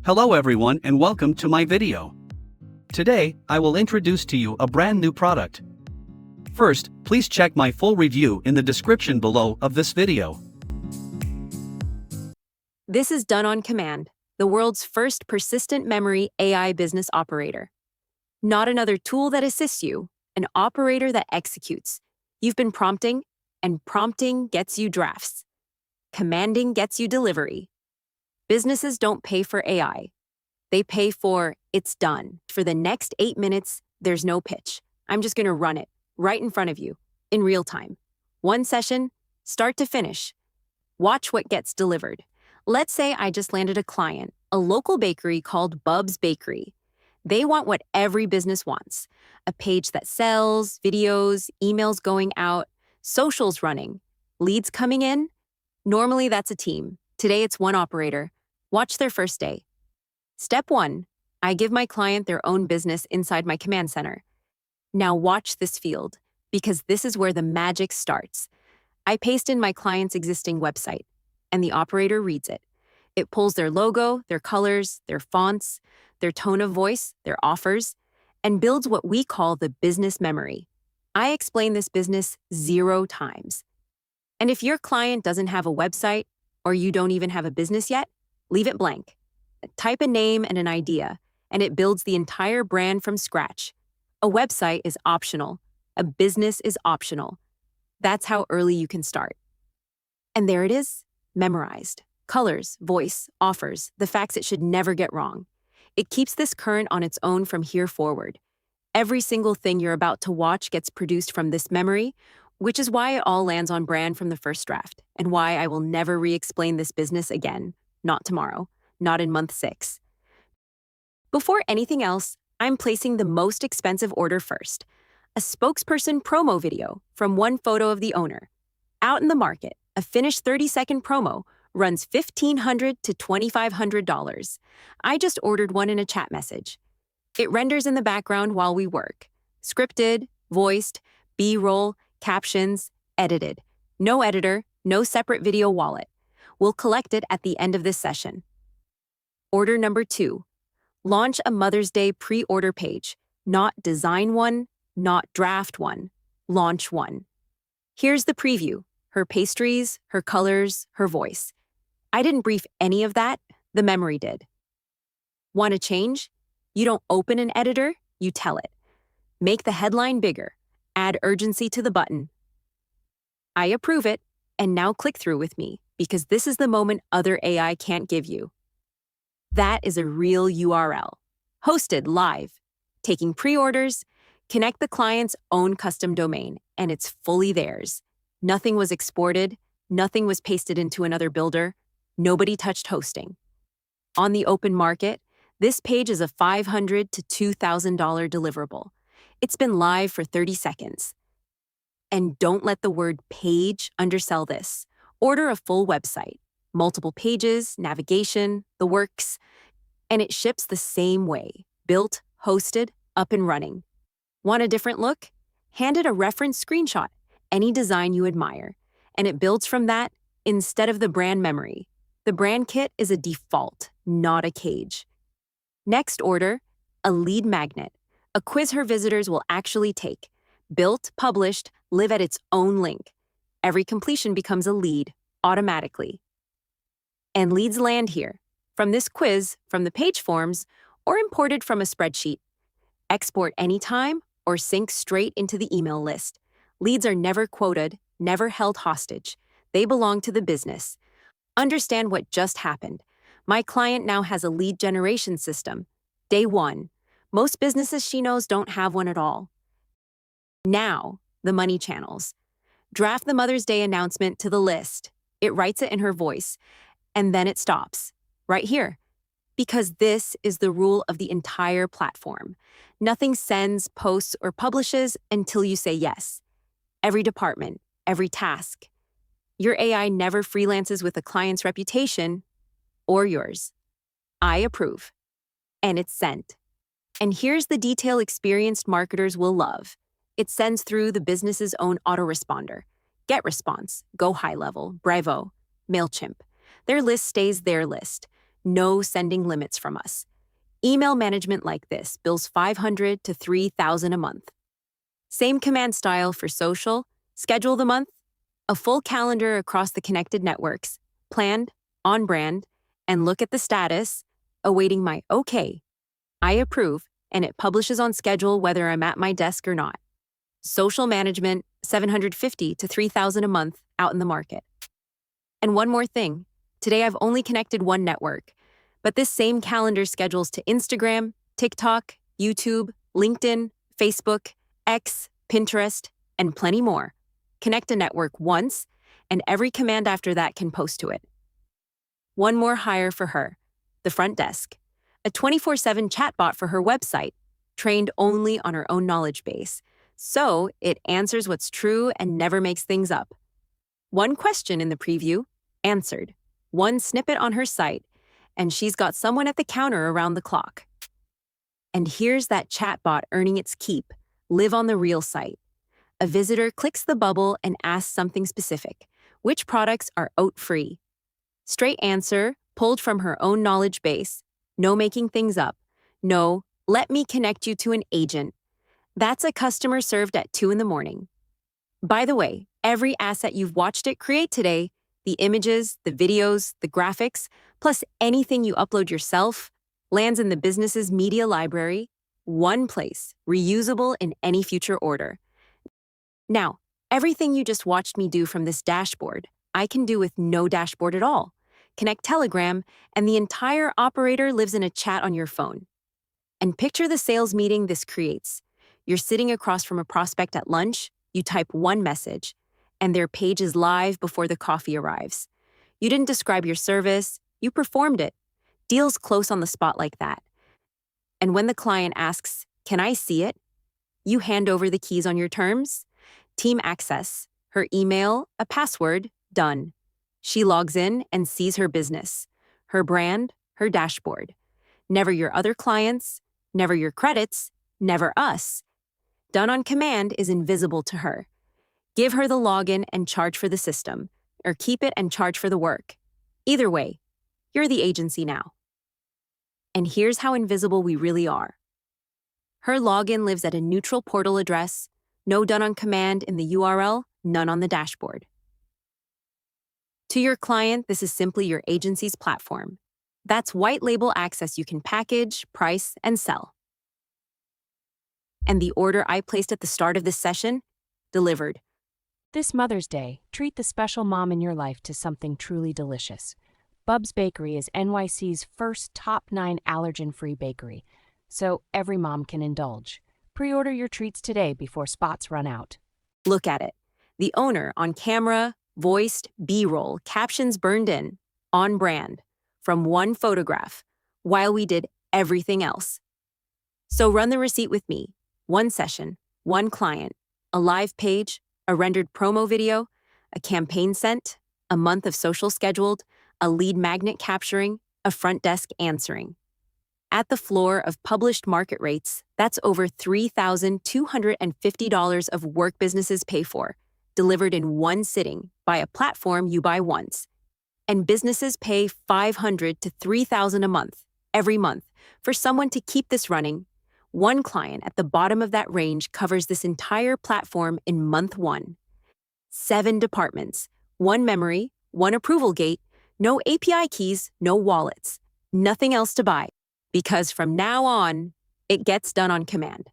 Hello everyone and welcome to my video. Today, I will introduce to you a brand new product. First, please check my full review in the description below of this video. This is done on command, the world's first persistent memory AI business operator. Not another tool that assists you, an operator that executes. You've been prompting, and prompting gets you drafts. Commanding gets you delivery. Businesses don't pay for AI. They pay for it's done. For the next 8 minutes, there's no pitch. I'm just going to run it right in front of you, in real time. One session, start to finish. Watch what gets delivered. Let's say I just landed a client, a local bakery called Bub's Bakery. They want what every business wants: a page that sells, videos, emails going out, socials running, leads coming in. Normally that's a team. Today it's one operator. Watch their first day. Step 1, I give my client their own business inside my command center. Now watch this field, because this is where the magic starts. I paste in my client's existing website, and the operator reads it. It pulls their logo, their colors, their fonts, their tone of voice, their offers, and builds what we call the business memory. I explain this business 0 times. And if your client doesn't have a website, or you don't even have a business yet, leave it blank. Type a name and an idea, and it builds the entire brand from scratch. A website is optional. A business is optional. That's how early you can start. And there it is, memorized. Colors, voice, offers, the facts it should never get wrong. It keeps this current on its own from here forward. Every single thing you're about to watch gets produced from this memory, which is why it all lands on brand from the first draft, and why I will never re-explain this business again. Not tomorrow, not in month 6. Before anything else, I'm placing the most expensive order first. A Spokesperson promo video from one photo of the owner. Out in the market, a finished 30-second promo runs $1,500 to $2,500. I just ordered one in a chat message. It renders in the background while we work. Scripted, voiced, B-roll, captions, edited. No editor, no separate video wallet. We'll collect it at the end of this session. Order number 2. Launch a Mother's Day pre-order page. Not design one, not draft one. Launch one. Here's the preview. Her pastries, her colors, her voice. I didn't brief any of that. The memory did. Want to change? You don't open an editor, you tell it. Make the headline bigger. Add urgency to the button. I approve it, and now click through with me, because this is the moment other AI can't give you. That is a real URL. Hosted live. Taking pre-orders, connect the client's own custom domain, and it's fully theirs. Nothing was exported, nothing was pasted into another builder, nobody touched hosting. On the open market, this page is a $500 to $2,000 deliverable. It's been live for 30 seconds. And don't let the word page undersell this. Order a full website, multiple pages, navigation, the works, and it ships the same way, built, hosted, up and running. Want a different look? Hand it a reference screenshot, any design you admire, and it builds from that instead of the brand memory. The brand kit is a default, not a cage. Next order, a lead magnet, a quiz her visitors will actually take. Built, published, live at its own link. Every completion becomes a lead, automatically. And leads land here, from this quiz, from the page forms, or imported from a spreadsheet. Export anytime, or sync straight into the email list. Leads are never quoted, never held hostage. They belong to the business. Understand what just happened. My client now has a lead generation system. Day 1. Most businesses she knows don't have one at all. Now, the money channels. Draft the Mother's Day announcement to the list. It writes it in her voice, and then it stops. Right here. Because this is the rule of the entire platform. Nothing sends, posts, or publishes until you say yes. Every department, every task. Your AI never freelances with a client's reputation or yours. I approve. And it's sent. And here's the detail experienced marketers will love. It sends through the business's own autoresponder. GetResponse, Go High Level, Bravo, MailChimp. Their list stays their list. no sending limits from us. Email management like this bills $500 to $3,000 a month. Same command style for social, schedule the month, a full calendar across the connected networks, planned, on brand, and look at the status, awaiting my okay. I approve, and it publishes on schedule whether I'm at my desk or not. Social management, $750 to $3,000 a month out in the market. And one more thing. Today I've only connected one network, but this same calendar schedules to Instagram, TikTok, YouTube, LinkedIn, Facebook, X, Pinterest, and plenty more. Connect a network once, and every command after that can post to it. One more hire for her, the front desk, a 24/7 chatbot for her website, trained only on her own knowledge base, so it answers what's true and never makes things up. One question in the preview, answered. One snippet on her site, and she's got someone at the counter around the clock. And here's that chatbot earning its keep, live on the real site. A visitor clicks the bubble and asks something specific. Which products are oat-free? Straight answer, pulled from her own knowledge base. No making things up. No, let me connect you to an agent. That's a customer served at 2 in the morning. By the way, every asset you've watched it create today, the images, the videos, the graphics, plus anything you upload yourself, lands in the business's media library, one place, reusable in any future order. Now, everything you just watched me do from this dashboard, I can do with no dashboard at all. Connect Telegram, and the entire operator lives in a chat on your phone. And picture the sales meeting this creates. You're sitting across from a prospect at lunch, you type one message, and their page is live before the coffee arrives. You didn't describe your service, you performed it. Deals close on the spot like that. And when the client asks, "Can I see it?" you hand over the keys on your terms. Team access, her email, a password, done. She logs in and sees her business, her brand, her dashboard. Never your other clients, never your credits, never us. Done on command is invisible to her. Give her the login and charge for the system, or keep it and charge for the work. Either way, you're the agency now. And here's how invisible we really are. Her login lives at a neutral portal address, no done on command in the URL, none on the dashboard. To your client, this is simply your agency's platform. That's white label access you can package, price, and sell. And the order I placed at the start of this session, delivered. This Mother's Day, treat the special mom in your life to something truly delicious. Bub's Bakery is NYC's first top 9 allergen-free bakery, so every mom can indulge. Pre-order your treats today before spots run out. Look at it. The owner on camera, voiced, B-roll, captions burned in, on brand, from one photograph, while we did everything else. So run the receipt with me. One session, one client, a live page, a rendered promo video, a campaign sent, a month of social scheduled, a lead magnet capturing, a front desk answering. At the floor of published market rates, that's over $3,250 of work businesses pay for, delivered in one sitting by a platform you buy once. And businesses pay $500 to $3,000 a month, every month, for someone to keep this running. One client at the bottom of that range covers this entire platform in month 1. 7 departments, one memory, one approval gate, no API keys, no wallets, nothing else to buy. Because from now on, it gets done on command.